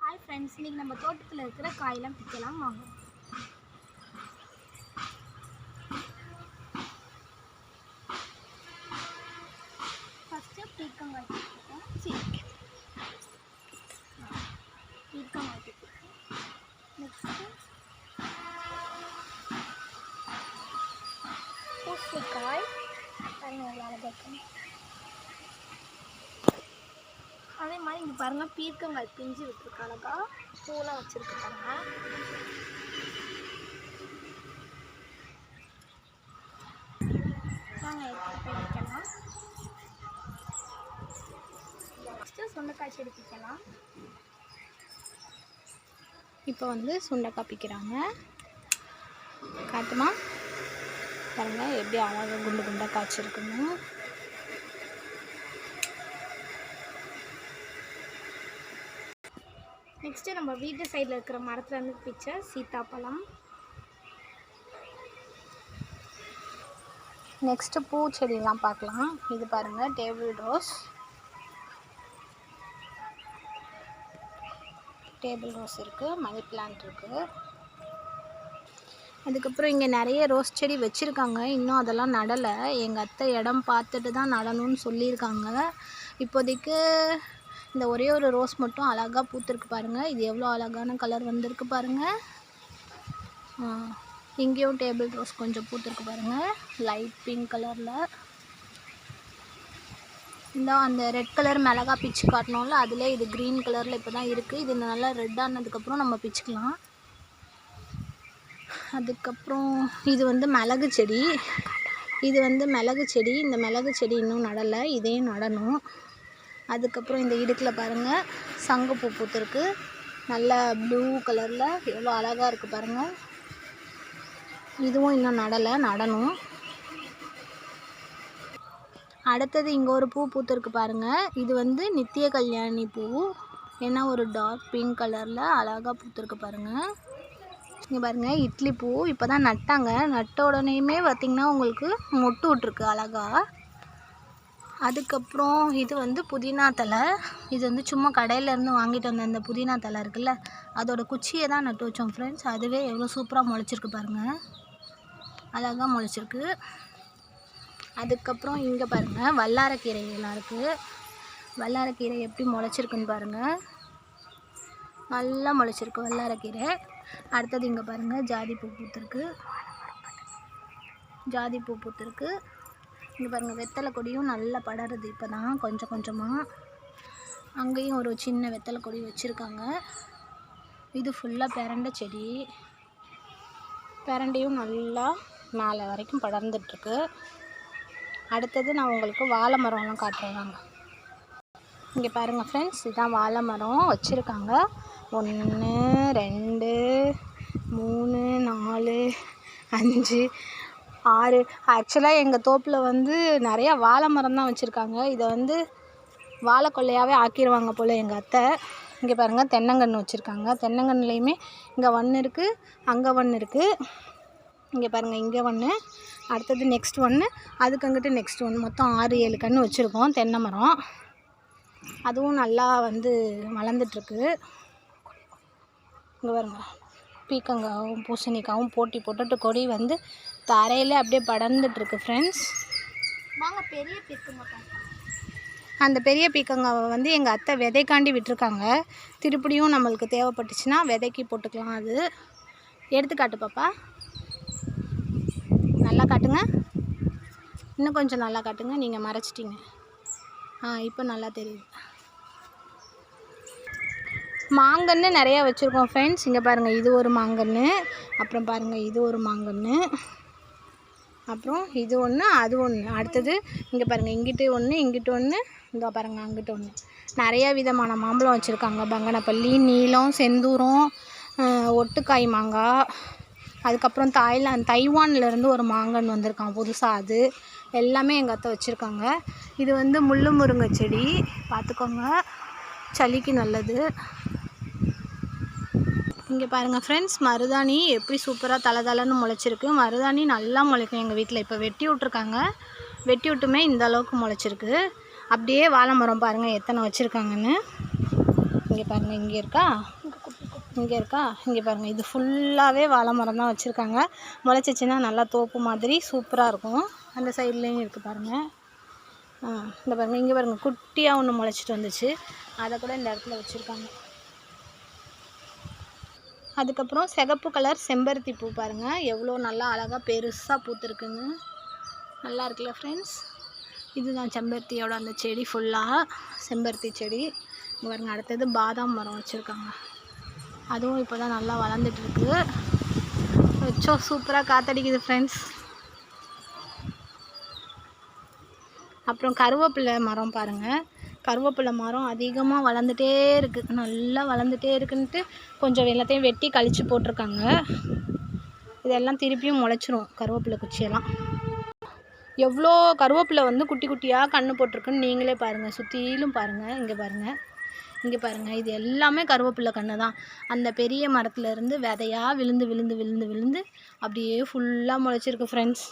Hi friends, இன்றைக்கி நம்ம தோட்டத்தில் இருக்கிற காயெல்லாம் பிக்கலாம் வாங்க. ஃபஸ்ட்டு பீர்க்கங்காய் பிடிக்கும். பீர்க்கங்காய் பிடிக்கும். நெக்ஸ்ட்டு பூசணிக்காய் இருக்கும். அதே மாதிரி இங்கே பாருங்கள், பீர்க்கங்காய் பிஞ்சு விட்டுருக்கு. அழகா பூலாம் வச்சுருக்கு பாருங்க. நாங்கள் எடுத்து பிடிக்கலாம். ஃபஸ்ட்டு சுண்டைக்காய் செடி பிடிக்கலாம். இப்போ வந்து சுண்டைக்காய் பிக்கிறாங்க. காட்டுமா பாருங்கள், எப்படி அழகாக குண்டு குண்டாக காய்ச்சிருக்குன்னு. நெக்ஸ்ட்டு நம்ம வீட்டு சைடில் இருக்கிற மரத்துலேருந்து பிச்ச சீத்தாப்பழம். நெக்ஸ்ட்டு பூச்செடிலாம் பார்க்கலாம். இது பாருங்கள், டேபிள் ரோஸ் இருக்குது, மணி பிளான்ட் இருக்குது. அதுக்கப்புறம் இங்கே நிறைய ரோஸ் செடி வச்சுருக்காங்க. இன்னும் அதெல்லாம் நடலை. எங்கள் அத்தை இடம் பார்த்துட்டு தான் நடணும்னு சொல்லியிருக்காங்க. இப்போதைக்கு இந்த ஒரே ஒரு ரோஸ் மட்டும் அழகாக பூத்துருக்கு பாருங்கள். இது எவ்வளோ அழகான கலர் வந்திருக்கு பாருங்கள். இங்கேயும் டேபிள் ரோஸ் கொஞ்சம் பூத்துருக்கு பாருங்கள், லைட் பிங்க் கலரில். இந்த அந்த ரெட் கலர் மிளகா பிச்சு காட்டணும்ல, அதில் இது க்ரீன் கலரில் இப்போ தான் இருக்குது. இது நல்லா ரெட் ஆனதுக்கப்புறம் நம்ம பிச்சுக்கலாம். அதுக்கப்புறம் இது வந்து மிளகு செடி. இந்த மிளகு செடி இன்னும் நடலை, இதையும் நடணும். அதுக்கப்புறம் இந்த இடுக்கில் பாருங்கள், சங்குப்பூ பூத்துருக்கு, நல்ல ப்ளூ கலரில், எவ்வளோ அழகாக இருக்குது பாருங்கள். இதுவும் இன்னும் நடணும். அடுத்தது இங்கே ஒரு பூ பூத்துருக்கு பாருங்கள். இது வந்து நித்திய கல்யாணி பூ. ஏன்னா ஒரு டார்க் பிங்க் கலரில் அழகாக பூத்துருக்கு பாருங்கள். இங்கே பாருங்கள், இட்லி பூ இப்போ தான் நட்டாங்க. நட்ட உடனேயுமே பார்த்திங்கன்னா உங்களுக்கு மொட்டு விட்ருக்கு அழகாக. அதுக்கப்புறம் இது வந்து புதினா தழை. இது வந்து சும்மா கடையிலேருந்து வாங்கிட்டு வந்த அந்த புதினா தழை இருக்குல்ல, அதோட குச்சியை தான் நட்டு வச்சோம் ஃப்ரெண்ட்ஸ். அதுவே எவ்வளோ சூப்பராக முளைச்சிருக்கு பாருங்கள், அழகாக முளைச்சிருக்கு. அதுக்கப்புறம் இங்கே பாருங்கள், வல்லாரக்கீரை எல்லாம் இருக்குது. வல்லாரக்கீரை எப்படி முளைச்சிருக்குன்னு பாருங்கள், நல்லா முளைச்சிருக்கு வல்லாரக்கீரை. அடுத்தது இங்கே பாருங்கள், ஜாதிப்பூ பூத்துருக்கு. இங்கே பாருங்கள், வெத்தலை கொடியும் நல்லா படருது இப்போ தான் கொஞ்சம் கொஞ்சமாக. அங்கேயும் ஒரு சின்ன வெத்தலை கொடி வச்சுருக்காங்க. இது ஃபுல்லாக பெரண்டை செடி. பெரண்டையும் நல்லா மேலே வரைக்கும் படர்ந்துட்டுருக்கு. அடுத்தது நான் உங்களுக்கு வாழை மரம்லாம் காட்டுறேன். இங்கே பாருங்கள் ஃப்ரெண்ட்ஸ், இதுதான் வாழை மரம் வச்சுருக்காங்க. 1 2 3 4 5 6. ஆக்சுவலாக எங்கள் தோப்பில் வந்து நிறையா வாழை மரம் தான் வச்சுருக்காங்க. இதை வந்து வாழை கொல்லையாகவே ஆக்கிடுவாங்க போல் எங்கள் அத்தை. இங்கே பாருங்கள், தென்னங்கன்று வச்சுருக்காங்க. தென்னங்கன்றுலேயுமே இங்கே 1 இருக்குது, அங்கே 1 இருக்குது. இங்கே பாருங்கள், இங்கே 1, அடுத்தது நெக்ஸ்ட் 1, அதுக்கு அங்கிட்டு நெக்ஸ்ட் 1. மொத்தம் 6 7 கன்று வச்சுருக்கோம் தென்னை மரம். அதுவும் நல்லா வந்து வளர்ந்துட்டுருக்கு. இங்கே பாருங்கள், பீர்க்கங்காயும் பூசணிக்காயும் போட்டி போட்டுட்டு கொடி வந்து தரையில் அப்படியே படர்ந்துட்டுருக்கு ஃப்ரெண்ட்ஸ். வாங்க பெரிய பீர்க்கங்காய். அந்த பெரிய பீர்க்கங்காவை வந்து எங்கள் அத்தை விதைக்காண்டி விட்டுருக்காங்க. திருப்படியும் நம்மளுக்கு தேவைப்பட்டுச்சுன்னா விதைக்கு போட்டுக்கலாம். அது எடுத்துக்காட்டு பாப்பா, நல்லா காட்டுங்க, இன்னும் கொஞ்சம் நல்லா காட்டுங்க. நீங்கள் மறைச்சிட்டிங்க. இப்போ நல்லா தெரியுது. மாங்கன்று நிறையா வச்சுருக்கோம் ஃப்ரெண்ட்ஸ். இங்கே பாருங்கள், இது ஒரு மாங்கன்று. அப்புறம் பாருங்கள், இது ஒரு மாங்கன்று. அப்புறம் இது 1, அது 1. அடுத்தது இங்கே பாருங்கள், இங்கிட்டு 1, இங்கிட்டு 1, இந்த பாருங்கள் அங்கிட்டு 1. நிறையா விதமான மாம்பழம் வச்சுருக்காங்க. பங்கனப்பள்ளி, நீலம், செந்தூரம், ஒட்டுக்காய் மாங்காய். அதுக்கப்புறம் தைவான்லேருந்து ஒரு மாங்கன்று வந்திருக்கான் புதுசாக. அது எல்லாமே எங்கள் அத்தை வச்சுருக்காங்க. இது வந்து முள்ளு முருங்கை செடி, பார்த்துக்கோங்க, சளிக்கு நல்லது. இங்கே பாருங்கள் ஃப்ரெண்ட்ஸ், மருதாணி எப்படி சூப்பராக தலை முளைச்சிருக்கு. மருதாணி நல்லா முளைக்கும் எங்கள் வீட்டில். இப்போ வெட்டி விட்ருக்காங்க. வெட்டி விட்டுமே இந்த அளவுக்கு முளைச்சிருக்கு. அப்படியே வாழை மரம் பாருங்கள் எத்தனை வச்சுருக்காங்கன்னு. இங்கே பாருங்கள், இங்கே இருக்கா. இங்கே இருக்கா, இங்கே பாருங்கள், இது ஃபுல்லாகவே வாழை மரம் தான் வச்சுருக்காங்க. முளைச்சிச்சின்னா நல்லா தோப்பு மாதிரி சூப்பராக இருக்கும். அந்த சைட்லேயும் இருக்குது பாருங்கள். இந்த பாருங்கள், இங்கே பாருங்கள், குட்டியாக ஒன்று முளைச்சிட்டு வந்துச்சு. அதை கூட இந்த இடத்துல வச்சுருக்காங்க. அதுக்கப்புறம் சிகப்பு கலர் செம்பருத்தி பூ பாருங்கள், எவ்வளோ நல்லா அழகாக பெருசாக பூத்துருக்குங்க. நல்லா இருக்குல்ல ஃப்ரெண்ட்ஸ். இதுதான் செம்பருத்தியோட அந்த செடி, ஃபுல்லாக செம்பருத்தி செடி. இங்கே பாருங்கள், அடுத்தது பாதாம் மரம் வச்சுருக்காங்க. அதுவும் இப்போ தான் நல்லா வளர்ந்துட்டுருக்கு. வச்சோம், சூப்பராக காற்றடிக்குது ஃப்ரெண்ட்ஸ். அப்புறம் கருவேப்பிலை மரம் பாருங்கள், கருவேப்பிலை மரம் அதிகமாக வளர்ந்துட்டே இருக்குது, நல்லா வளர்ந்துட்டே இருக்குன்ட்டு கொஞ்சம் எல்லாத்தையும் வெட்டி கழித்து போட்டிருக்காங்க. இதெல்லாம் திருப்பியும் முளைச்சிரும் கருவேப்பிலை குச்சியெல்லாம். எவ்வளோ கருவேப்பிலை வந்து குட்டி குட்டியாக கன்று போட்டிருக்குன்னு நீங்களே பாருங்கள். சுற்றிலும் பாருங்கள், இங்கே பாருங்கள், இங்கே பாருங்கள், இது எல்லாமே கருவேப்பிலை கன்று தான். அந்த பெரிய மரத்துலேருந்து விதையாக விழுந்து விழுந்து விழுந்து விழுந்து அப்படியே ஃபுல்லாக முளைச்சிருக்கு ஃப்ரெண்ட்ஸ்.